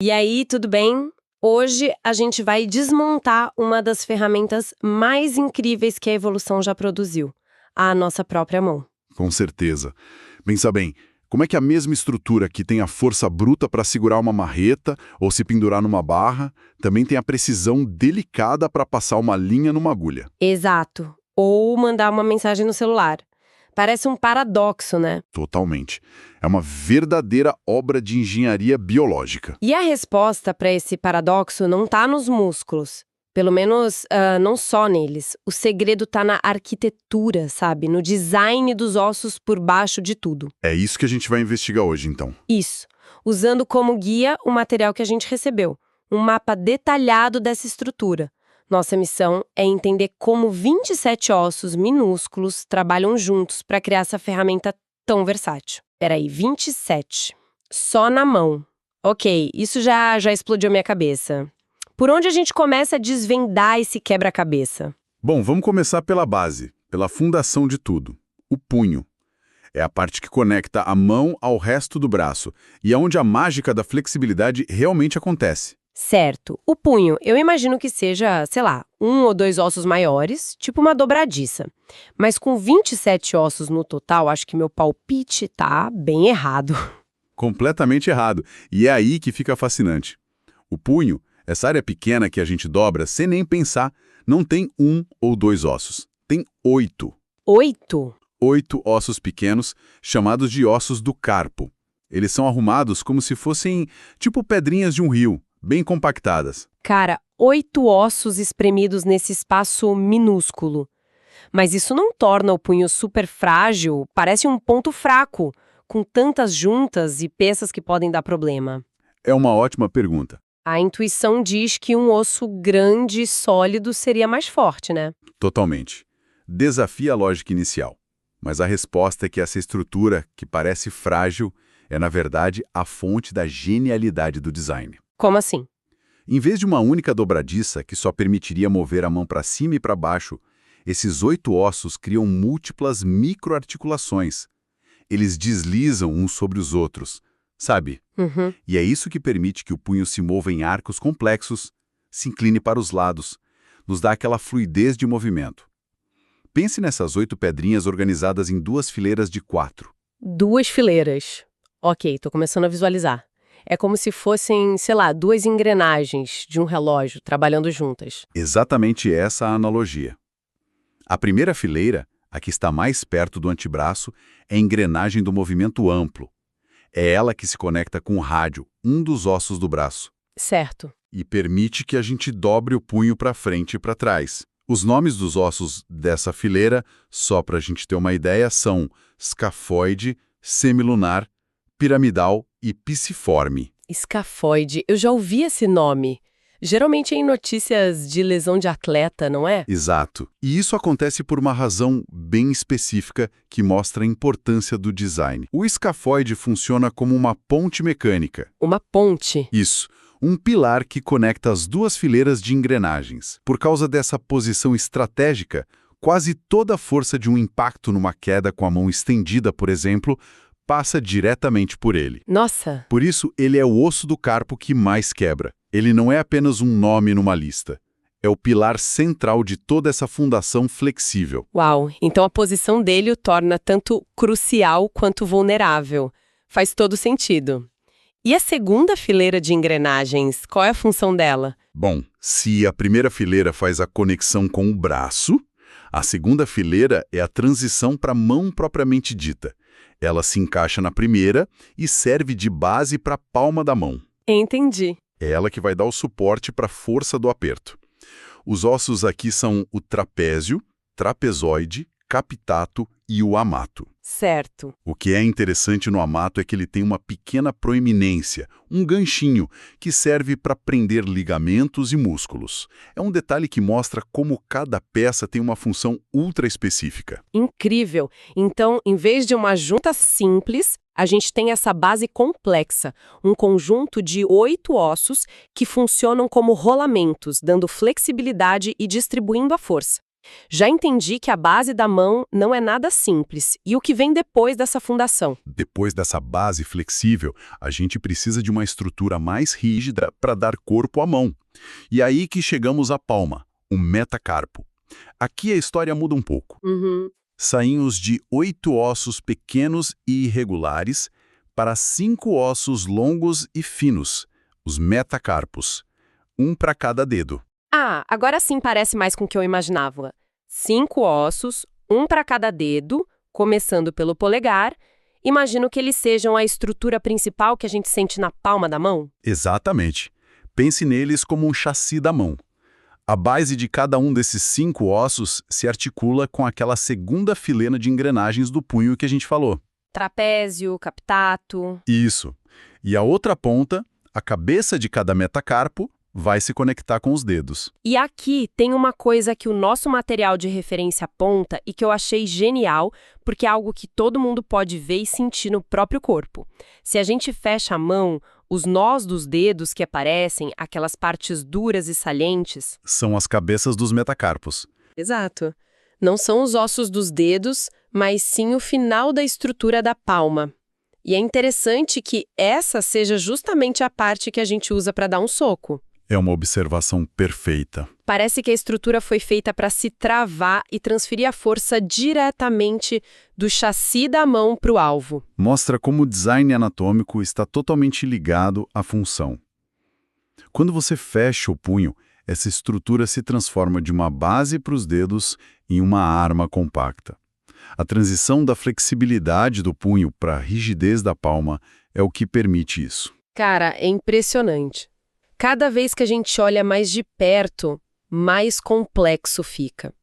E aí, tudo bem? Hoje a gente vai desmontar uma das ferramentas mais incríveis que a evolução já produziu, a nossa própria mão. Com certeza. Pensa bem, como é que a mesma estrutura que tem a força bruta para segurar uma marreta ou se pendurar numa barra, também tem a precisão delicada para passar uma linha numa agulha? Exato. Ou mandar uma mensagem no celular. Parece um paradoxo, né? Totalmente. É uma verdadeira obra de engenharia biológica. E a resposta para esse paradoxo não está nos músculos. Pelo menos, não só neles. O segredo está na arquitetura, sabe? No design dos ossos por baixo de tudo. É isso que a gente vai investigar hoje, então. Isso. Usando como guia o material que a gente recebeu. Um mapa detalhado dessa estrutura. Nossa missão é entender como 27 ossos minúsculos trabalham juntos para criar essa ferramenta tão versátil. Peraí, 27. Só na mão. Ok, isso já explodiu minha cabeça. Por onde a gente começa a desvendar esse quebra-cabeça? Bom, vamos começar pela base, pela fundação de tudo. O punho. É a parte que conecta a mão ao resto do braço e é onde a mágica da flexibilidade realmente acontece. Certo. O punho, eu imagino que seja, sei lá, 1 ou 2 ossos maiores, tipo uma dobradiça. Mas com 27 ossos no total, acho que meu palpite tá bem errado. Completamente errado. E é aí que fica fascinante. O punho, essa área pequena que a gente dobra sem nem pensar, não tem 1 ou 2 ossos. Tem 8. 8? 8 ossos pequenos, chamados de ossos do carpo. Eles são arrumados como se fossem, tipo pedrinhas de um rio, bem compactadas. Cara, 8 ossos espremidos nesse espaço minúsculo. Mas isso não torna o punho super frágil, parece um ponto fraco, com tantas juntas e peças que podem dar problema. É uma ótima pergunta. A intuição diz que um osso grande e sólido seria mais forte, né? Totalmente. Desafia a lógica inicial. Mas a resposta é que essa estrutura, que parece frágil, é, na verdade, a fonte da genialidade do design. Como assim? Em vez de uma única dobradiça que só permitiria mover a mão para cima e para baixo, esses 8 ossos criam múltiplas microarticulações. Eles deslizam uns sobre os outros, sabe? Uhum. E é isso que permite que o punho se mova em arcos complexos, se incline para os lados, nos dá aquela fluidez de movimento. Pense nessas 8 pedrinhas organizadas em 2 fileiras de 4. 2 fileiras. Ok, tô começando a visualizar. É como se fossem, sei lá, 2 engrenagens de um relógio trabalhando juntas. Exatamente essa a analogia. A primeira fileira, a que está mais perto do antebraço, é a engrenagem do movimento amplo. É ela que se conecta com o rádio, um dos ossos do braço, Certo. e permite que a gente dobre o punho para frente e para trás. Os nomes dos ossos dessa fileira, só para a gente ter uma ideia, são escafoide, semilunar, piramidal e pisiforme. Escafoide, eu já ouvi esse nome. Geralmente é em notícias de lesão de atleta, não é? Exato. E isso acontece por uma razão bem específica que mostra a importância do design. O escafoide funciona como uma ponte mecânica. Uma ponte. Isso. Um pilar que conecta as 2 fileiras de engrenagens. Por causa dessa posição estratégica, quase toda a força de um impacto numa queda com a mão estendida, por exemplo, passa diretamente por ele. Nossa! Por isso, ele é o osso do carpo que mais quebra. Ele não é apenas um nome numa lista. É o pilar central de toda essa fundação flexível. Uau! Então a posição dele o torna tanto crucial quanto vulnerável. Faz todo sentido. E a segunda fileira de engrenagens, qual é a função dela? Bom, se a primeira fileira faz a conexão com o braço, a segunda fileira é a transição para a mão propriamente dita. Ela se encaixa na primeira e serve de base para a palma da mão. Entendi. É ela que vai dar o suporte para a força do aperto. Os ossos aqui são o trapézio, trapezoide, capitato e o amato. Certo. O que é interessante no amato é que ele tem uma pequena proeminência, um ganchinho, que serve para prender ligamentos e músculos. É um detalhe que mostra como cada peça tem uma função ultra específica. Incrível. Então, em vez de uma junta simples, a gente tem essa base complexa, um conjunto de 8 ossos que funcionam como rolamentos, dando flexibilidade e distribuindo a força. Já entendi que a base da mão não é nada simples. E o que vem depois dessa fundação? Depois dessa base flexível, a gente precisa de uma estrutura mais rígida para dar corpo à mão. E aí que chegamos à palma, o metacarpo. Aqui a história muda um pouco. Saímos de 8 ossos pequenos e irregulares para 5 ossos longos e finos, os metacarpos, um para cada dedo. Ah, agora sim parece mais com o que eu imaginava. 5 ossos, um para cada dedo, começando pelo polegar. Imagino que eles sejam a estrutura principal que a gente sente na palma da mão. Exatamente. Pense neles como um chassi da mão. A base de cada um desses 5 ossos se articula com aquela segunda fileira de engrenagens do punho que a gente falou. Trapézio, captato. Isso. E a outra ponta, a cabeça de cada metacarpo, vai se conectar com os dedos. E aqui tem uma coisa que o nosso material de referência aponta e que eu achei genial, porque é algo que todo mundo pode ver e sentir no próprio corpo. Se a gente fecha a mão, os nós dos dedos que aparecem, aquelas partes duras e salientes... São as cabeças dos metacarpos. Exato. Não são os ossos dos dedos, mas sim o final da estrutura da palma. E é interessante que essa seja justamente a parte que a gente usa para dar um soco. É uma observação perfeita. Parece que a estrutura foi feita para se travar e transferir a força diretamente do chassi da mão para o alvo. Mostra como o design anatômico está totalmente ligado à função. Quando você fecha o punho, essa estrutura se transforma de uma base para os dedos em uma arma compacta. A transição da flexibilidade do punho para a rigidez da palma é o que permite isso. Cara, é impressionante. Cada vez que a gente olha mais de perto, mais complexo fica.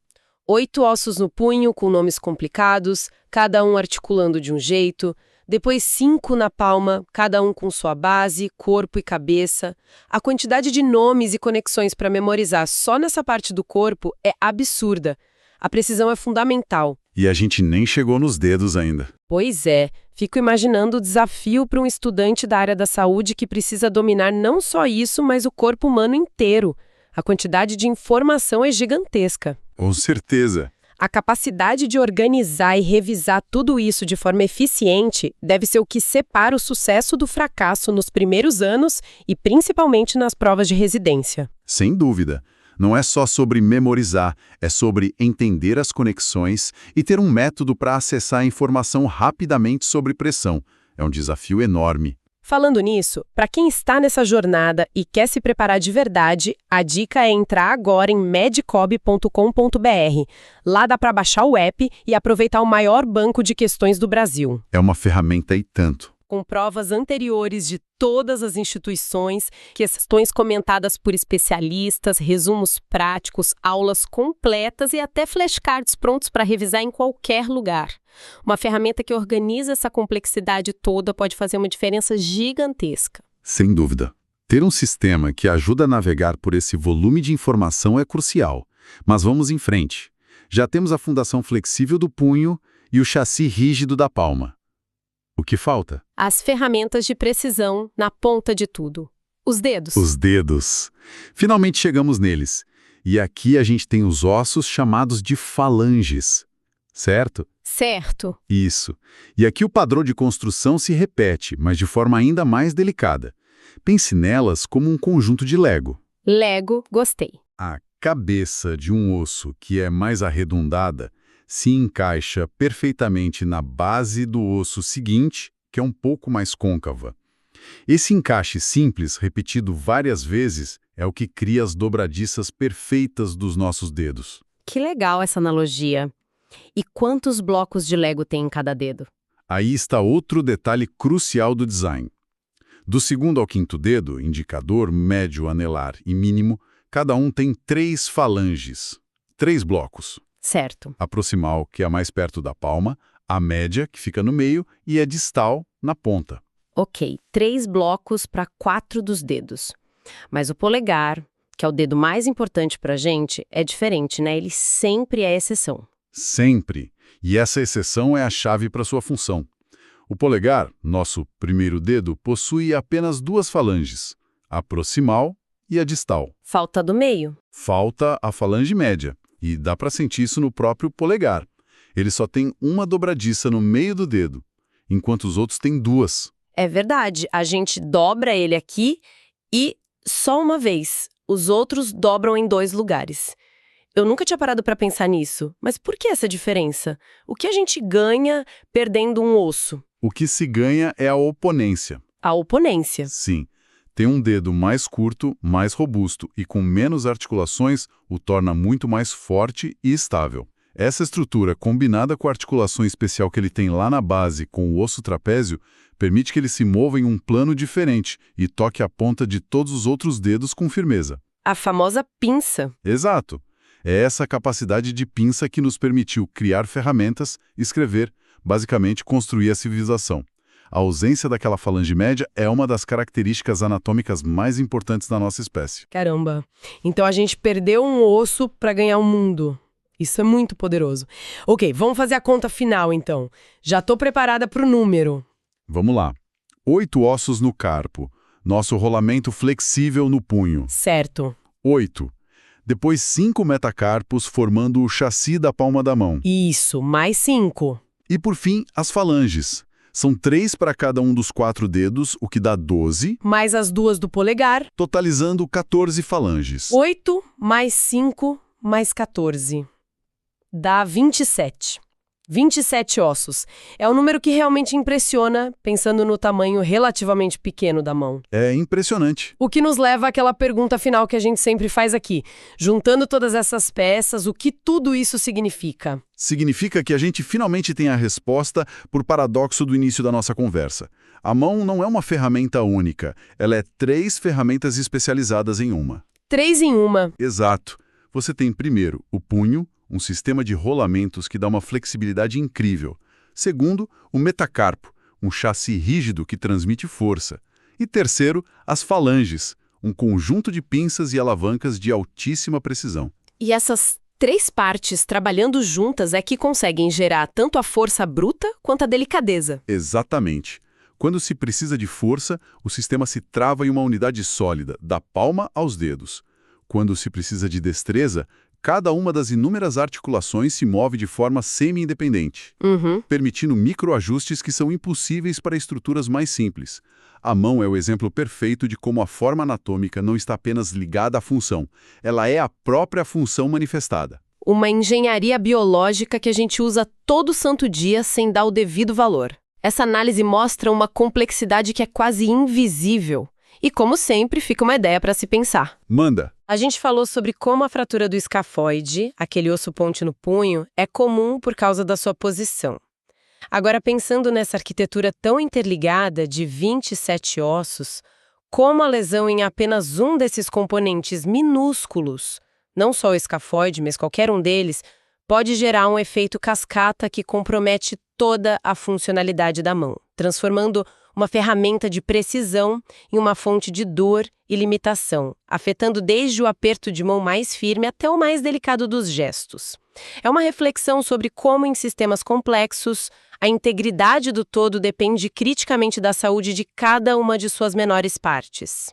8 ossos no punho com nomes complicados, cada um articulando de um jeito, depois 5 na palma, cada um com sua base, corpo e cabeça. A quantidade de nomes e conexões para memorizar só nessa parte do corpo é absurda. A precisão é fundamental. E a gente nem chegou nos dedos ainda. Pois é, fico imaginando o desafio para um estudante da área da saúde que precisa dominar não só isso, mas o corpo humano inteiro. A quantidade de informação é gigantesca. Com certeza. A capacidade de organizar e revisar tudo isso de forma eficiente deve ser o que separa o sucesso do fracasso nos primeiros anos e principalmente nas provas de residência. Sem dúvida. Não é só sobre memorizar, é sobre entender as conexões e ter um método para acessar a informação rapidamente sobre pressão. É um desafio enorme. Falando nisso, para quem está nessa jornada e quer se preparar de verdade, a dica é entrar agora em medcob.com.br. Lá dá para baixar o app e aproveitar o maior banco de questões do Brasil. É uma ferramenta e tanto. Com provas anteriores de todas as instituições, questões comentadas por especialistas, resumos práticos, aulas completas e até flashcards prontos para revisar em qualquer lugar. Uma ferramenta que organiza essa complexidade toda pode fazer uma diferença gigantesca. Sem dúvida. Ter um sistema que ajuda a navegar por esse volume de informação é crucial. Mas vamos em frente. Já temos a fundação flexível do punho e o chassi rígido da palma. O que falta? As ferramentas de precisão na ponta de tudo. Os dedos. Os dedos. Finalmente chegamos neles. E aqui a gente tem os ossos chamados de falanges. Certo? Certo. Isso. E aqui o padrão de construção se repete, mas de forma ainda mais delicada. Pense nelas como um conjunto de Lego. Lego, gostei. A cabeça de um osso que é mais arredondada se encaixa perfeitamente na base do osso seguinte, que é um pouco mais côncava. Esse encaixe simples, repetido várias vezes, é o que cria as dobradiças perfeitas dos nossos dedos. Que legal essa analogia. E quantos blocos de Lego tem em cada dedo? Aí está outro detalhe crucial do design. Do segundo ao quinto dedo, indicador, médio, anelar e mínimo, cada um tem 3 falanges, 3 blocos. Certo. A proximal, que é a mais perto da palma, a média, que fica no meio, e a distal, na ponta. Ok, 3 blocos para 4 dos dedos. Mas o polegar, que é o dedo mais importante para a gente, é diferente, né? Ele sempre é exceção. Sempre. E essa exceção é a chave para sua função. O polegar, nosso primeiro dedo, possui apenas 2 falanges, a proximal e a distal. Falta do meio. Falta a falange média, E dá para sentir isso no próprio polegar. Ele só tem uma dobradiça no meio do dedo, enquanto os outros têm duas. É verdade, a gente dobra ele aqui e só uma vez. Os outros dobram em 2 lugares. Eu nunca tinha parado para pensar nisso, mas por que essa diferença? O que a gente ganha perdendo um osso? O que se ganha é a oponência. A oponência. Sim, ter um dedo mais curto, mais robusto e com menos articulações o torna muito mais forte e estável. Essa estrutura, combinada com a articulação especial que ele tem lá na base com o osso trapézio, permite que ele se mova em um plano diferente e toque a ponta de todos os outros dedos com firmeza. A famosa pinça. Exato. É essa capacidade de pinça que nos permitiu criar ferramentas, escrever, basicamente construir a civilização. A ausência daquela falange média é uma das características anatômicas mais importantes da nossa espécie. Caramba. Então a gente perdeu um osso para ganhar o mundo. Isso é muito poderoso. Ok, vamos fazer a conta final então. Já estou preparada para o número. Vamos lá. 8 ossos no carpo. Nosso rolamento flexível no punho. Certo. 8. Depois 5 metacarpos formando o chassi da palma da mão. Isso, mais 5. E por fim, as falanges. São 3 para cada um dos 4 dedos, o que dá 12, Mais as 2 do polegar. totalizando 14 falanges. 8 mais 5 mais 14. Dá 27. 27 ossos. É um número que realmente impressiona, pensando no tamanho relativamente pequeno da mão. É impressionante. O que nos leva àquela pergunta final que a gente sempre faz aqui. Juntando todas essas peças, o que tudo isso significa? Significa que a gente finalmente tem a resposta por paradoxo do início da nossa conversa. A mão não é uma ferramenta única, ela é 3 ferramentas especializadas em uma. 3 em 1. Exato. Você tem primeiro o punho, um sistema de rolamentos que dá uma flexibilidade incrível. Segundo, o metacarpo, um chassi rígido que transmite força. E terceiro, as falanges, um conjunto de pinças e alavancas de altíssima precisão. E essas 3 partes trabalhando juntas é que conseguem gerar tanto a força bruta quanto a delicadeza. Exatamente. Quando se precisa de força, o sistema se trava em uma unidade sólida, da palma aos dedos. Quando se precisa de destreza, cada uma das inúmeras articulações se move de forma semi-independente, permitindo microajustes que são impossíveis para estruturas mais simples. A mão é o exemplo perfeito de como a forma anatômica não está apenas ligada à função, ela é a própria função manifestada. Uma engenharia biológica que a gente usa todo santo dia sem dar o devido valor. Essa análise mostra uma complexidade que é quase invisível. E, como sempre, fica uma ideia para se pensar. Manda! A gente falou sobre como a fratura do escafoide, aquele osso-ponte no punho, é comum por causa da sua posição. Agora, pensando nessa arquitetura tão interligada de 27 ossos, como a lesão em apenas um desses componentes minúsculos, não só o escafoide, mas qualquer um deles, pode gerar um efeito cascata que compromete toda a funcionalidade da mão, transformando uma ferramenta de precisão em uma fonte de dor e limitação, afetando desde o aperto de mão mais firme até o mais delicado dos gestos. É uma reflexão sobre como, em sistemas complexos, a integridade do todo depende criticamente da saúde de cada uma de suas menores partes.